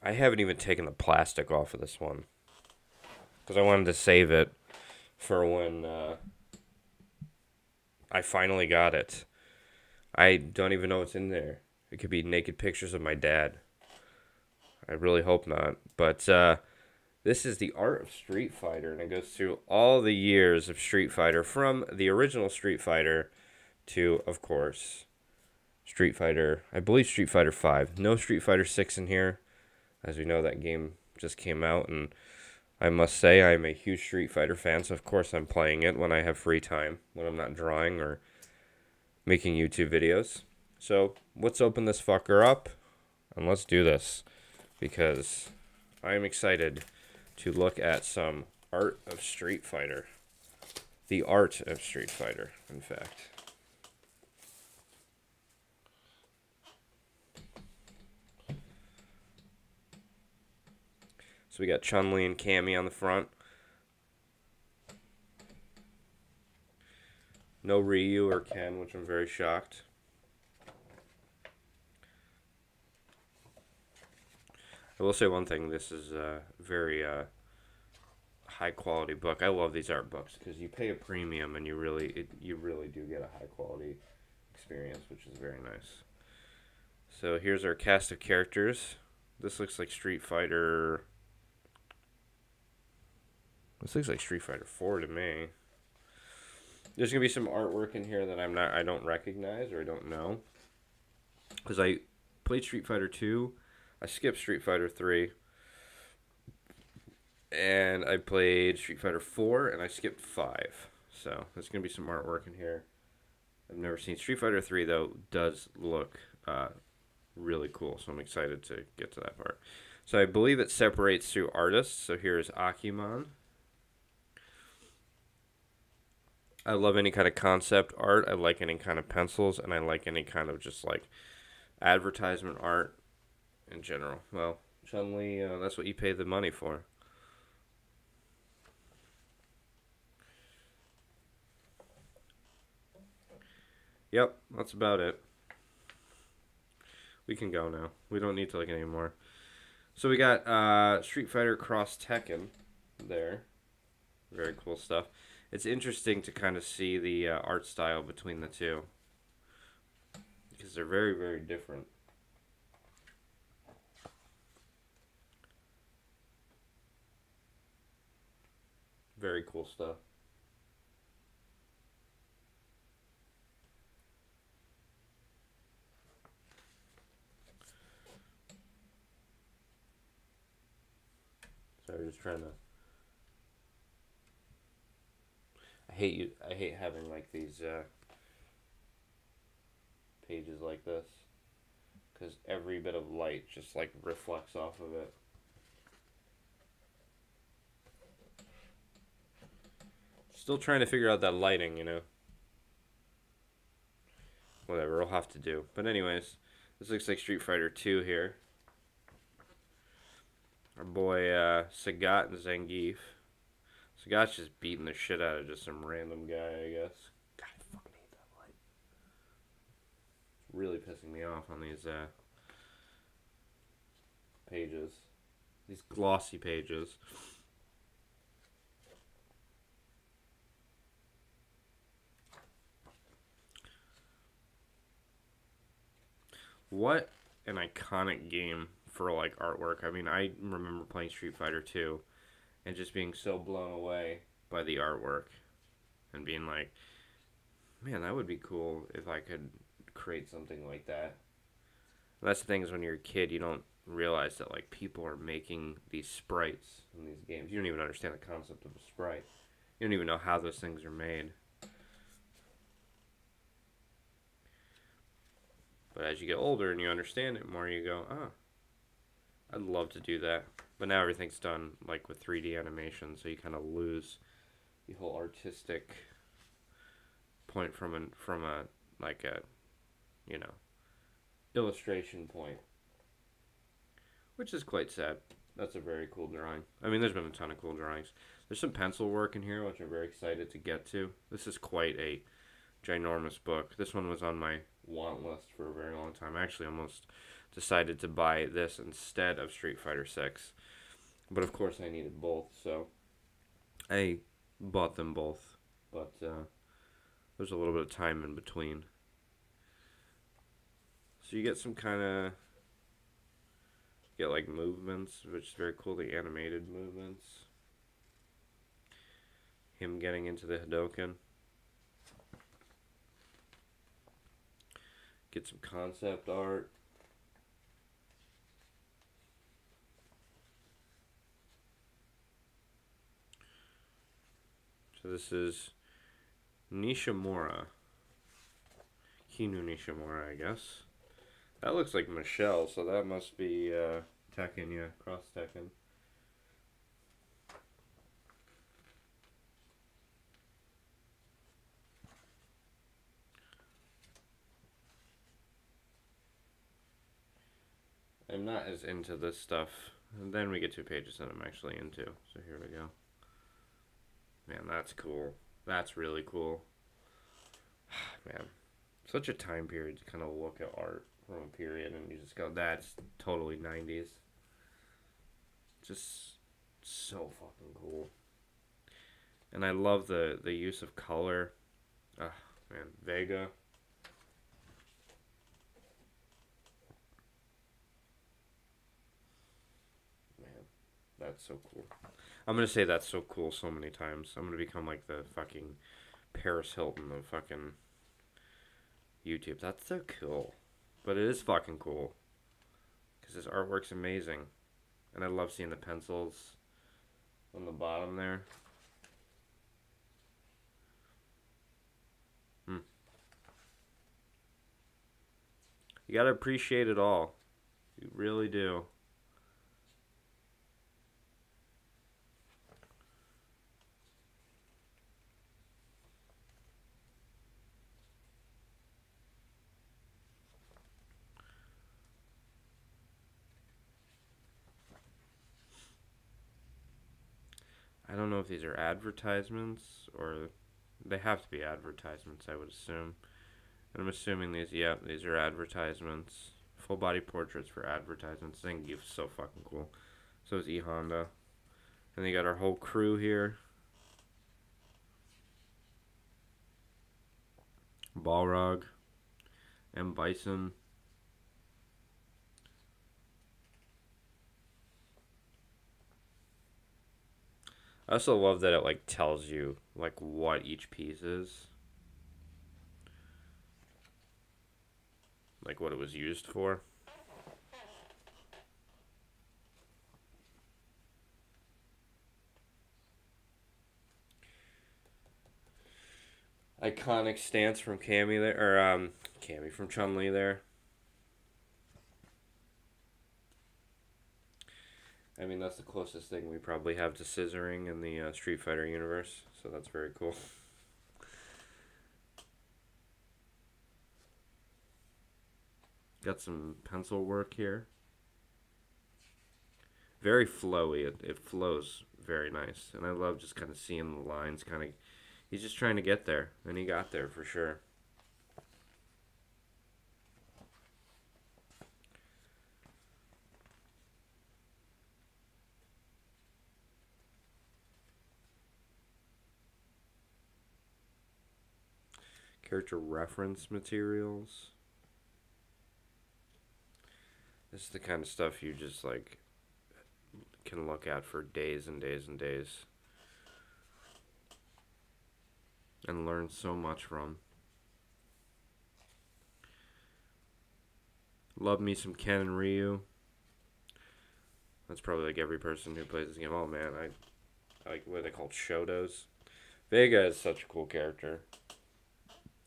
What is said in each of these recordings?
I haven't even taken the plastic off of this one because I wanted to save it for when I finally got it. I don't even know what's in there. It could be naked pictures of my dad. I really hope not. But this is the art of Street Fighter, and it goes through all the years of Street Fighter from the original Street Fighter to, of course, Street Fighter. I believe Street Fighter 5. No Street Fighter 6 in here. As we know, that game just came out, and I must say I'm a huge Street Fighter fan, so of course I'm playing it when I have free time, when I'm not drawing or making YouTube videos. So let's open this fucker up, and let's do this, because I am excited to look at some art of Street Fighter. The art of Street Fighter, in fact. So we got Chun-Li and Cammy on the front. No Ryu or Ken, which I'm very shocked. I will say one thing. This is a very high quality book. I love these art books because you pay a premium and you really do get a high quality experience, which is very nice. So here's our cast of characters. This looks like Street Fighter. This looks like Street Fighter 4 to me. There's gonna be some artwork in here that I don't recognize or I don't know, because I played Street Fighter 2, I skipped Street Fighter 3, and I played Street Fighter 4 and I skipped 5. So there's gonna be some artwork in here. I've never seen Street Fighter 3 though. Does look really cool, so I'm excited to get to that part. So I believe it separates through artists. So here's Akimon. I love any kind of concept art. I like any kind of pencils, and I like any kind of just like advertisement art in general. Well, Chun-Li, that's what you pay the money for. Yep, that's about it. We can go now. We don't need to look anymore. So we got Street Fighter Cross Tekken there. Very cool stuff. It's interesting to kind of see the art style between the two because they're very, very different. Very cool stuff. So I'm just trying to. I hate having like these pages like this because every bit of light just like reflects off of it. Still trying to figure out that lighting, you know. Whatever, we'll have to do. But anyways, this looks like Street Fighter 2 here. Our boy Sagat and Zangief. Sagat's just beating the shit out of just some random guy, I guess. God, I fucking hate that light. It's really pissing me off on these pages. These glossy pages. What an iconic game for like artwork. I mean, I remember playing Street Fighter 2 and just being so blown away by the artwork and being like, man, that would be cool if I could create something like that. And that's the thing is when you're a kid, you don't realize that like people are making these sprites in these games. You don't even understand the concept of a sprite. You don't even know how those things are made. But as you get older and you understand it more, you go, ah, I'd love to do that. But now everything's done like with 3D animation, so you kind of lose the whole artistic point from a like a you know illustration point, which is quite sad. That's a very cool drawing. I mean, there's been a ton of cool drawings. There's some pencil work in here, which I'm very excited to get to. This is quite a ginormous book. This one was on my want list for a very long time. I actually almost decided to buy this instead of Street Fighter 6. But of course, I needed both, so I bought them both. But there's a little bit of time in between. So you get some kind of, get like movements, which is very cool, the animated movements. Him getting into the Hadoken. Get some concept art. So this is Nishimura. Kinu Nishimura, I guess. That looks like Michelle, so that must be Tekken, yeah, Cross Tekken. I'm not as into this stuff. And then we get 2 pages that I'm actually into. So here we go. Man, that's cool. That's really cool. Man, such a time period to kind of look at art from a period and you just go, that's totally 90s. Just so fucking cool. And I love the use of color. Ah, man, Vega. Man, that's so cool. I'm gonna say that's so cool so many times. I'm gonna become like the fucking Paris Hilton of fucking YouTube. That's so cool. But it is fucking cool. Because his artwork's amazing. And I love seeing the pencils on the bottom there. You gotta appreciate it all. You really do. I don't know if these are advertisements or they have to be advertisements, I would assume. And I'm assuming these, yeah, these are advertisements. Full body portraits for advertisements. Zangief's so fucking cool. So is E Honda. And they got our whole crew here. Balrog. M. Bison. I also love that it like tells you like what each piece is. Like what it was used for. Iconic stance from Cammy there, or Cammy from Chun-Li there. I mean, that's the closest thing we probably have to scissoring in the Street Fighter universe, so that's very cool. Got some pencil work here. Very flowy. It flows very nice, and I love just kind of seeing the lines. Kind of, he's just trying to get there, and he got there for sure. Character reference materials. This is the kind of stuff you just like can look at for days and days and days and learn so much from. Love me some Ken and Ryu. That's probably like every person who plays this game. Oh man, I like what are they called, Shotos. Vega is such a cool character.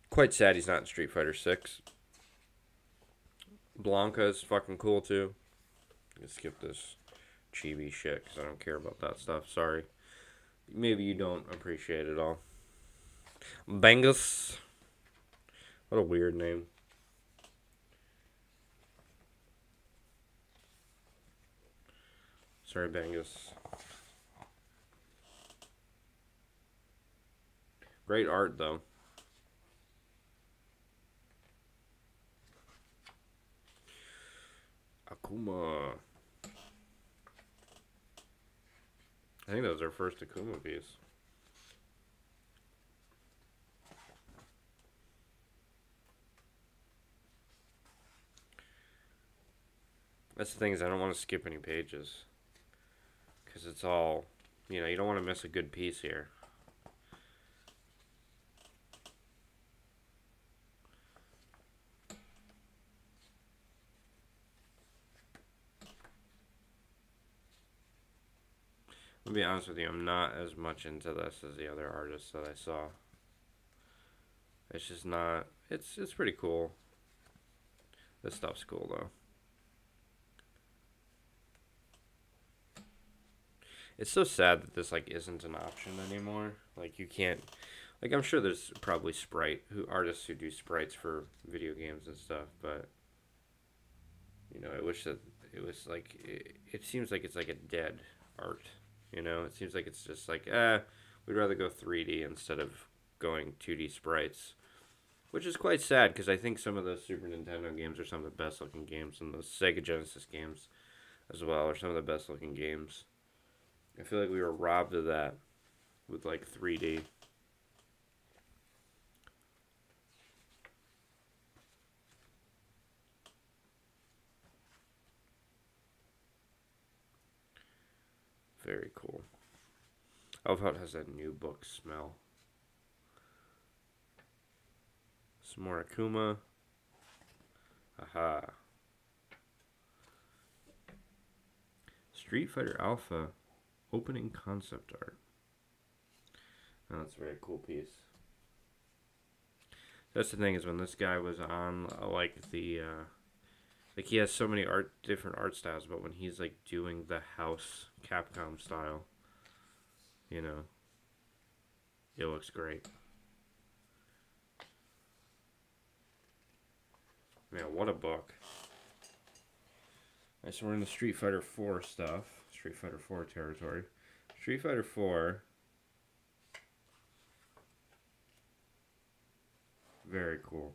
Quite sad he's not in Street Fighter 6. Blanca is fucking cool too. Let's skip this chibi shit because I don't care about that stuff. Sorry. Maybe you don't appreciate it all. Bangus. What a weird name. Sorry, Bangus. Great art, though. Akuma. I think that was our first Akuma piece. That's the thing, is I don't want to skip any pages. Because it's all, you know, you don't want to miss a good piece here. I'll be honest with you, I'm not as much into this as the other artists that I saw. It's just not, it's pretty cool. This stuff's cool though. It's so sad that this like isn't an option anymore. Like you can't, like I'm sure there's probably artists who do sprites for video games and stuff, but you know, I wish that it was like it seems like it's like a dead art. You know, it seems like it's just like we'd rather go 3D instead of going 2D sprites, which is quite sad because I think some of those Super Nintendo games are some of the best looking games, and those Sega Genesis games as well are some of the best looking games. I feel like we were robbed of that with like 3D. Very cool. I love how it has that new book smell. Some more Akuma. Aha. Street Fighter Alpha opening concept art. Oh, that's a very cool piece. That's the thing, is when this guy was on like the like he has so many different art styles, but when he's like doing the house Capcom style, you know, it looks great. Man, what a book. Alright, so we're in the Street Fighter 4 stuff. Street Fighter 4 territory. Street Fighter 4. Very cool.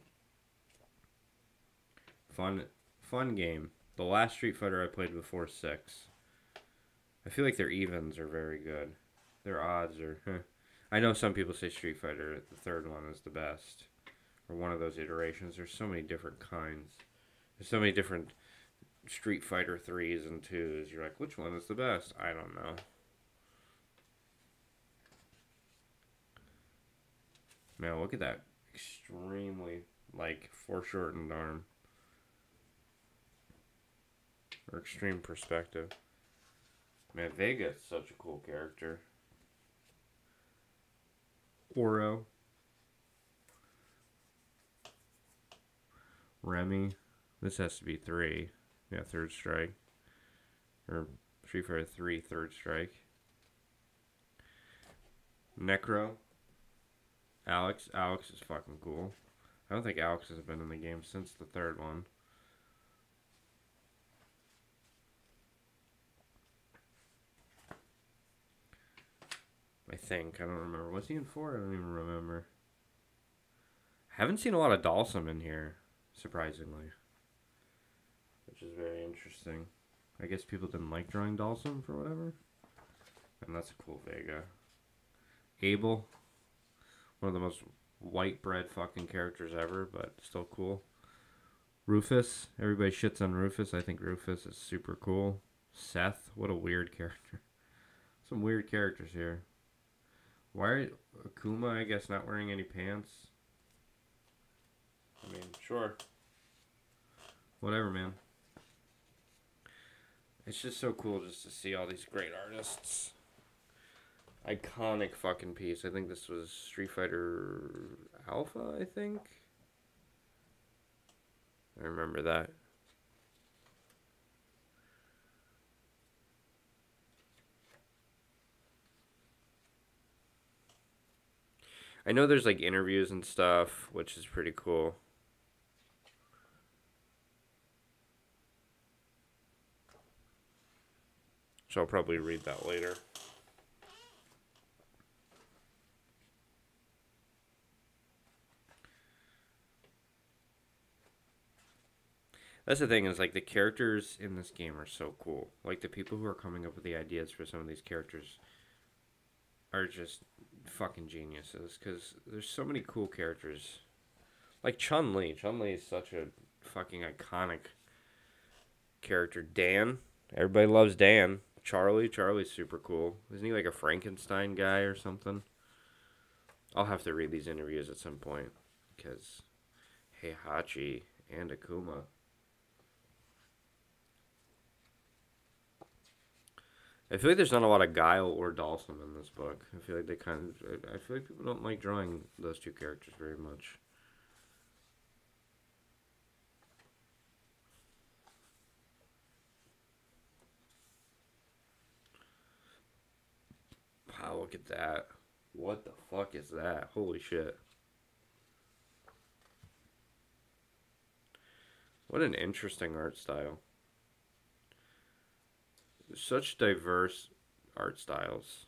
Fun game. The last Street Fighter I played before 6. I feel like their evens are very good. Their odds are... I know some people say Street Fighter, the third one, is the best. Or one of those iterations. There's so many different kinds. There's so many different Street Fighter 3s and 2s. You're like, which one is the best? I don't know. Man, look at that extremely, like, foreshortened arm. Or extreme perspective. Man, Vega is such a cool character. Oro. Remy. This has to be 3. Yeah, Third Strike. Or Street Fighter 3, Third Strike. Necro. Alex. Alex is fucking cool. I don't think Alex has been in the game since the third one. I think. I don't remember. Was he in 4? I don't even remember. I haven't seen a lot of Dalsum in here, surprisingly. Which is very interesting. I guess people didn't like drawing Dalsum for whatever. And that's a cool Vega. Abel. One of the most white bread fucking characters ever, but still cool. Rufus. Everybody shits on Rufus. I think Rufus is super cool. Seth. What a weird character. Some weird characters here. Why are Akuma, I guess, not wearing any pants? I mean, sure. Whatever, man. It's just so cool just to see all these great artists. Iconic fucking piece. I think this was Street Fighter Alpha, I think. I remember that. I know there's like interviews and stuff, which is pretty cool. So I'll probably read that later. That's the thing is like the characters in this game are so cool. Like the people who are coming up with the ideas for some of these characters are just fucking geniuses because there's so many cool characters. Like Chun Li. Chun Li is such a fucking iconic character. Dan. Everybody loves Dan. Charlie. Charlie's super cool. Isn't he like a Frankenstein guy or something? I'll have to read these interviews at some point because Heihachi and Akuma. I feel like there's not a lot of Guile or Dalsum in this book. I feel like they kind of. I feel like people don't like drawing those two characters very much. Wow, look at that. What the fuck is that? Holy shit. What an interesting art style. Such diverse art styles.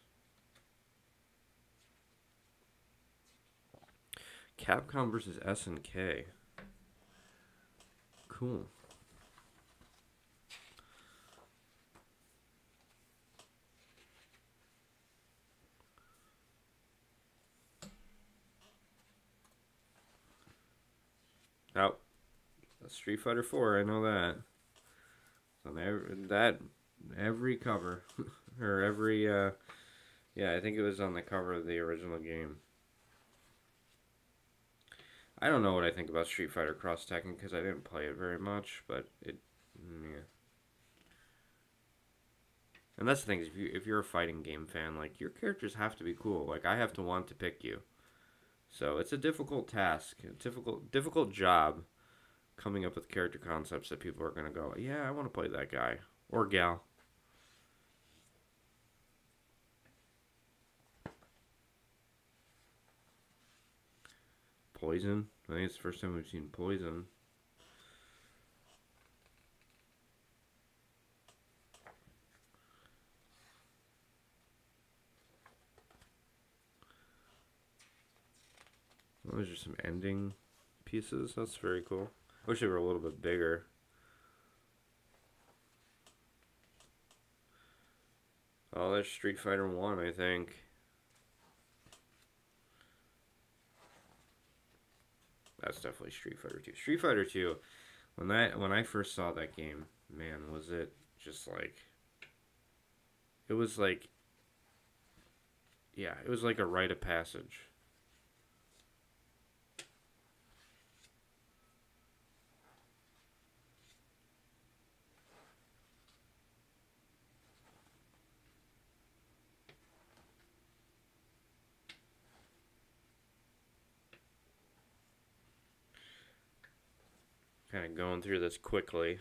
Capcom versus SNK. Cool. Oh, Street Fighter 4, I know that. So every cover or every yeah, I think it was on the cover of the original game. I don't know what I think about Street Fighter Cross Tekken because I didn't play it very much, but yeah. And that's the thing is if you're a fighting game fan, like your characters have to be cool. Like I have to want to pick you. So it's a difficult task, a difficult job coming up with character concepts that people are gonna go, yeah, I want to play that guy or gal. Poison. I think it's the first time we've seen Poison. Oh, those are some ending pieces. That's very cool. I wish they were a little bit bigger. Oh, there's Street Fighter 1, I think. That's definitely Street Fighter 2. Street Fighter 2, when I first saw that game, man, was it just like it was like yeah, it was like a rite of passage. Kind of going through this quickly.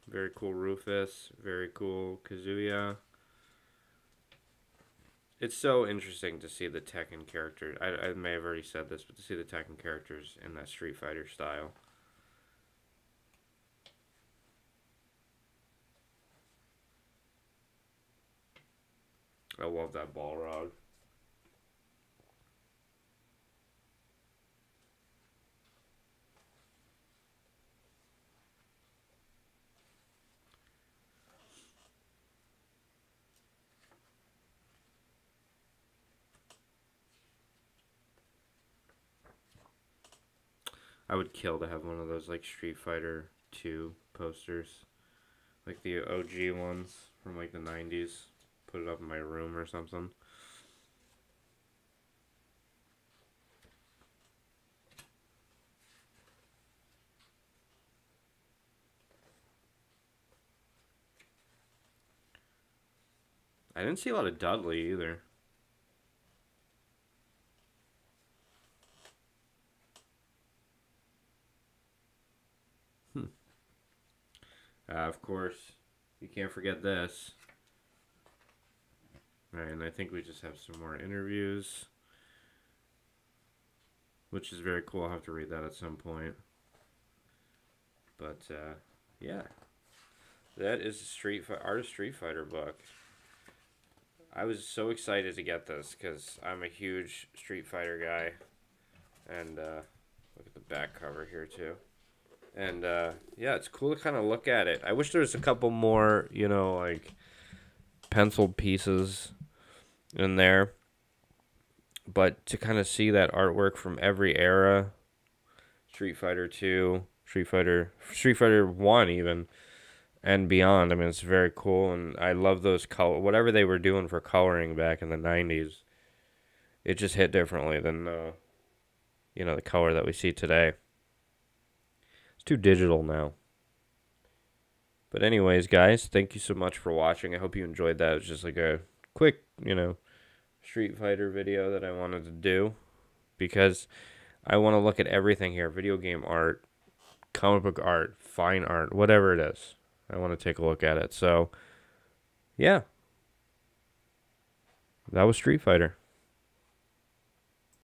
Very cool Rufus, very cool Kazuya. It's so interesting to see the Tekken characters. I may have already said this, but to see the Tekken characters in that Street Fighter style. I love that Balrog. I would kill to have one of those like Street Fighter 2 posters. Like the OG ones from like the 90s. Put it up in my room or something. I didn't see a lot of Dudley either. Of course, you can't forget this. Alright, and I think we just have some more interviews. Which is very cool. I'll have to read that at some point. But, yeah. That is a Street Fighter book. I was so excited to get this because I'm a huge Street Fighter guy. And, Look at the back cover here too. And yeah, it's cool to kind of look at it. I wish there was a couple more, you know, like penciled pieces in there. But to kind of see that artwork from every era, Street Fighter 2, Street Fighter 1 even, and beyond. I mean, it's very cool, and I love those color, whatever they were doing for coloring back in the 90s. It just hit differently than you know, the color that we see today. It's too digital now. But anyways, guys, thank you so much for watching. I hope you enjoyed that. It was just like a quick, you know, Street Fighter video that I wanted to do because I want to look at everything here. Video game art, comic book art, fine art, whatever it is. I want to take a look at it. So, yeah. That was Street Fighter.